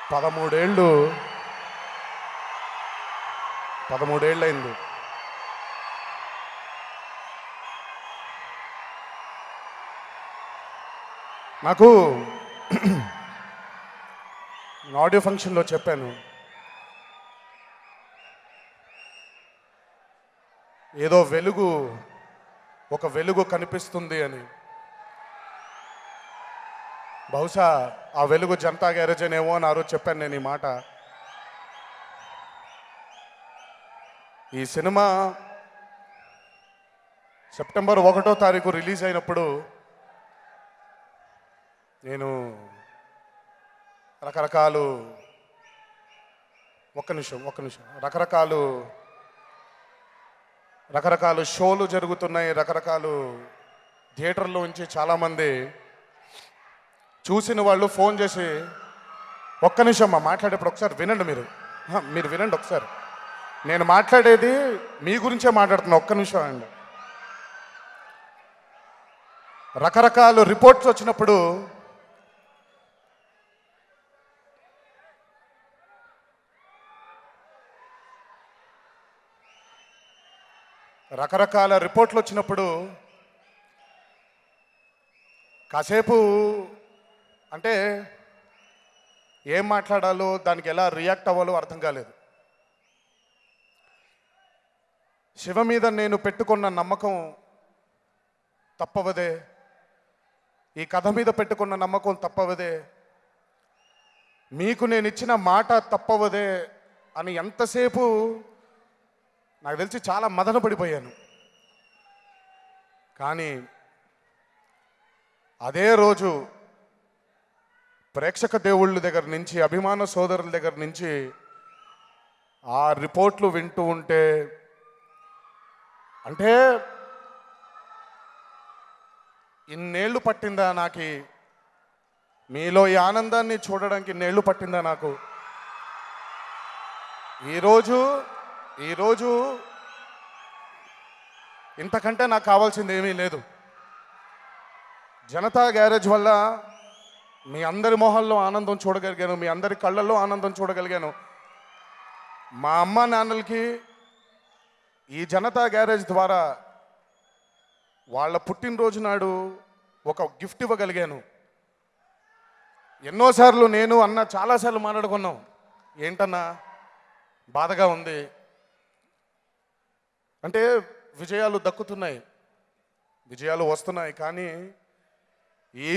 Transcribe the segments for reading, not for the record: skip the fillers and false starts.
13 13 నాకు ఆడియో ఫంక్షన్లో చెప్పాను, ఏదో ఒక వెలుగు కనిపిస్తుంది అని. బహుశా ఆ వెలుగు జనతా గ్యారేజ్ అనేమో అని ఆ రోజు చెప్పాను నేను ఈ మాట. ఈ సినిమా సెప్టెంబర్ 1వ తారీఖు రిలీజ్ అయినప్పుడు నేను రకరకాలు షోలు జరుగుతున్నాయి. రకరకాలు థియేటర్లో నుంచి చాలామంది చూసిన వాళ్ళు ఫోన్ చేసి, ఒక్క నిమిషం మాట్లాడేప్పుడు ఒకసారి వినండి, మీరు వినండి ఒకసారి, నేను మాట్లాడేది మీ గురించే మాట్లాడుతున్నా, ఒక్క నిమిషం అండి. రకరకాల రిపోర్ట్స్ వచ్చినప్పుడు కాసేపు అంటే ఏం మాట్లాడాలో, దానికి ఎలా రియాక్ట్ అవ్వాలో అర్థం కాలేదు. శివ మీద నేను పెట్టుకున్న నమ్మకం తప్పవదే, ఈ కథ మీద పెట్టుకున్న నమ్మకం తప్పవదే, మీకు నేను ఇచ్చిన మాట తప్పవదే అని ఎంతసేపు నాకు తెలిసి చాలా మదన పడిపోయాను. కానీ అదే రోజు ప్రేక్షక దేవుళ్ళ దగ్గర నుంచి, అభిమాన సోదరుల దగ్గర నుంచి ఆ రిపోర్ట్లు వింటూ ఉంటే, అంటే ఇన్నేళ్ళు పట్టిందా నాకు మీలో ఈ ఆనందాన్ని చూడడానికి, ఇన్నేళ్ళు పట్టిందా నాకు? ఈరోజు ఇంతకంటే నాకు కావాల్సింది ఏమీ లేదు. జనతా గ్యారేజ్ వల్ల మీ అందరి మొహాల్లో ఆనందం చూడగలిగాను, మీ అందరి కళ్ళల్లో ఆనందం చూడగలిగాను. మా అమ్మ నాన్నలకి ఈ జనతా గ్యారేజ్ ద్వారా వాళ్ళ పుట్టినరోజు నాడు ఒక గిఫ్ట్ ఇవ్వగలిగాను. ఎన్నోసార్లు నేను అన్న చాలాసార్లు మాట్లాడుకున్నాం, ఏంటన్నా బాధగా ఉంది అంటే, విజయాలు దక్కుతున్నాయి, విజయాలు వస్తున్నాయి, కానీ ఈ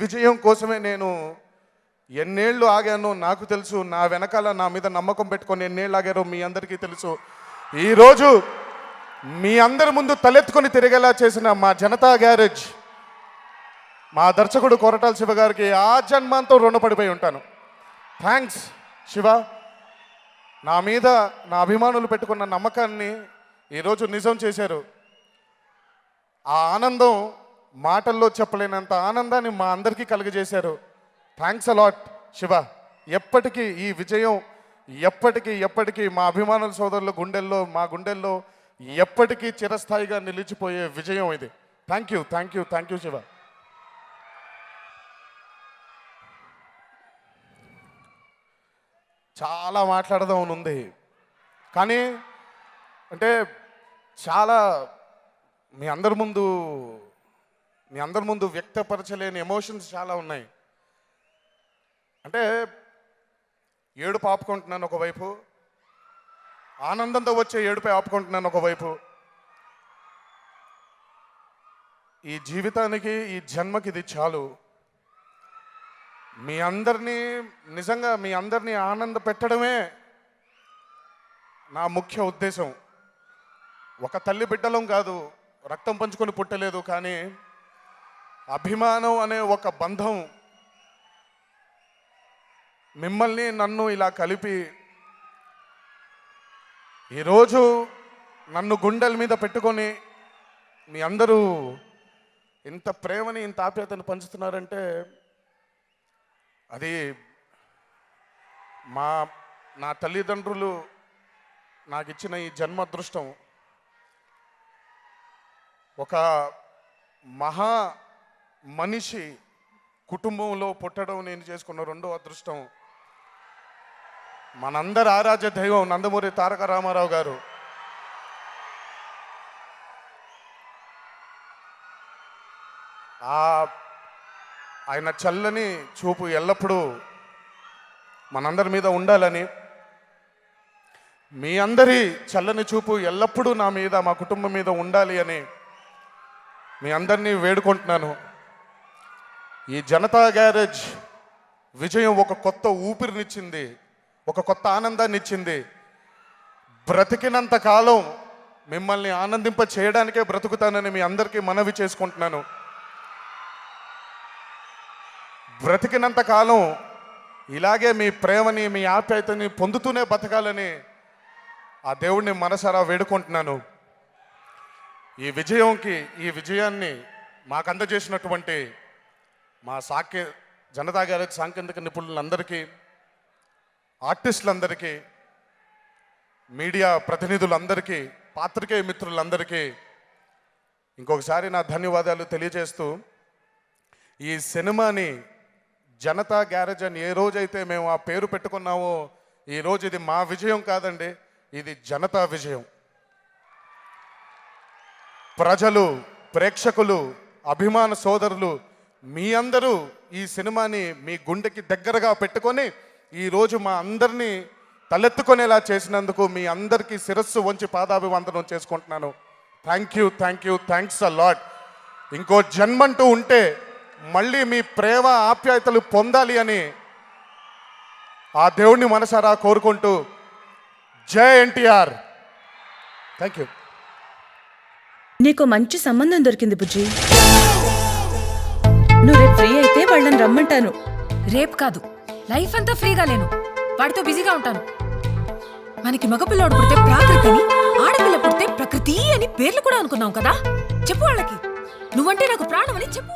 విజయం కోసమే నేను ఎన్నేళ్ళు ఆగానో నాకు తెలుసు. నా వెనకాల నా మీద నమ్మకం పెట్టుకొని ఎన్నేళ్ళు ఆగారో మీ అందరికీ తెలుసు. ఈరోజు మీ అందరి ముందు తలెత్తుకొని తిరిగేలా చేసిన మా జనతా గ్యారేజ్, మా దర్శకుడు కొరటాల శివ గారికి ఆ జన్మాంతం రుణపడిపోయి ఉంటాను. థ్యాంక్స్ శివ. నా మీద నా అభిమానులు పెట్టుకున్న నమ్మకాన్ని ఈరోజు నిజం చేశారు. ఆ ఆనందం మాటల్లో చెప్పలేనంత ఆనందాన్ని మా అందరికీ కలుగజేశారు. Thanks a lot Shiva. ఎప్పటికీ ఈ విజయం ఎప్పటికీ మా అభిమానుల సోదరుల గుండెల్లో, మా గుండెల్లో ఎప్పటికీ చిరస్థాయిగా నిలిచిపోయే విజయం ఇది. Thank you Shiva. చాలా మాట్లాడదాం ఉంది, కానీ అంటే చాలా మీ అందరి ముందు వ్యక్తపరచలేని ఎమోషన్స్ చాలా ఉన్నాయి. అంటే ఏడుపు ఆపుకుంటున్నాను ఒకవైపు, ఆనందంతో వచ్చే ఏడుపై ఆపుకుంటున్నాను ఒకవైపు. ఈ జీవితానికి, ఈ జన్మకి ఇది చాలు. నిజంగా మీ అందరినీ ఆనంద పెట్టడమే నా ముఖ్య ఉద్దేశం. ఒక తల్లి బిడ్డలం కాదు, రక్తం పంచుకొని పుట్టలేదు, కానీ అభిమానం అనే ఒక బంధం మిమ్మల్ని నన్ను ఇలా కలిపి ఈరోజు నన్ను గుండెల మీద పెట్టుకొని మీ అందరూ ఇంత ప్రేమని, ఇంత ఆప్యాయతను పంచుతున్నారంటే అది నా తల్లిదండ్రులు నాకు ఇచ్చిన ఈ జన్మ అదృష్టం. ఒక మహా మనిషి కుటుంబంలో పుట్టడం నేను చేసుకున్న రెండో అదృష్టం. మనందరి ఆరాధ్య దైవం నందమూరి తారక రామారావు గారు. ఆయన చల్లని చూపు ఎల్లప్పుడూ మనందరి మీద ఉండాలని, మీ అందరి చల్లని చూపు ఎల్లప్పుడూ నా మీద, మా కుటుంబం మీద ఉండాలి అని మీ అందరినీ వేడుకుంటున్నాను. ఈ జనతా గ్యారేజ్ విజయం ఒక కొత్త ఊపిరినిచ్చింది, ఒక కొత్త ఆనందాన్ని ఇచ్చింది. బ్రతికినంత కాలం మిమ్మల్ని ఆనందింప చేయడానికే బ్రతుకుతానని మీ అందరికీ మనవి చేసుకుంటున్నాను. బ్రతికినంత కాలం ఇలాగే మీ ప్రేమని, మీ ఆప్యాయతని పొందుతూనే బతకాలని ఆ దేవుడిని మనసారా వేడుకుంటున్నాను. ఈ విజయాన్ని మాకు అందజేసినటువంటి మా జనతా గ్యారేజ్ సాంకేతిక నిపుణులందరికీ, ఆర్టిస్టులందరికీ, మీడియా ప్రతినిధులందరికీ, పాత్రికేయ మిత్రులందరికీ ఇంకొకసారి నా ధన్యవాదాలు తెలియజేస్తూ, ఈ సినిమాని జనతా గ్యారేజ్ అని ఏ రోజైతే మేము ఆ పేరు పెట్టుకున్నామో, ఈరోజు ఇది మా విజయం కాదండి, ఇది జనతా విజయం. ప్రజలు, ప్రేక్షకులు, అభిమాన సోదరులు మీ అందరూ ఈ సినిమాని మీ గుండెకి దగ్గరగా పెట్టుకొని ఈరోజు మా అందరినీ తలెత్తుకునేలా చేసినందుకు మీ అందరికీ శిరస్సు వంచి పాదాభివందనం చేసుకుంటున్నాను. Thanks a lot. ఇంకో జన్మంటూ ఉంటే మళ్ళీ మీ ప్రేమ ఆప్యాయతలు పొందాలి అని ఆ దేవుణ్ణి మనసారా కోరుకుంటూ, జై ఎన్టీఆర్. Thank you. నీకు మంచి సంబంధం దొరికింది బుజ్జి. నువ్వు రేపు ఫ్రీ అయితే వాళ్ళని రమ్మంటాను. రేపు కాదు, లైఫ్ అంతా ఫ్రీగా లేను, వాడితో బిజీగా ఉంటాను. మనకి మగపిల్లాడు పుడితే ప్రాకృతి అని, ఆడపిల్ల పుడితే ప్రకృతి అని పేర్లు కూడా అనుకున్నాం కదా. చెప్పు వాళ్ళకి, నువ్వంటే నాకు ప్రాణం అని చెప్పు.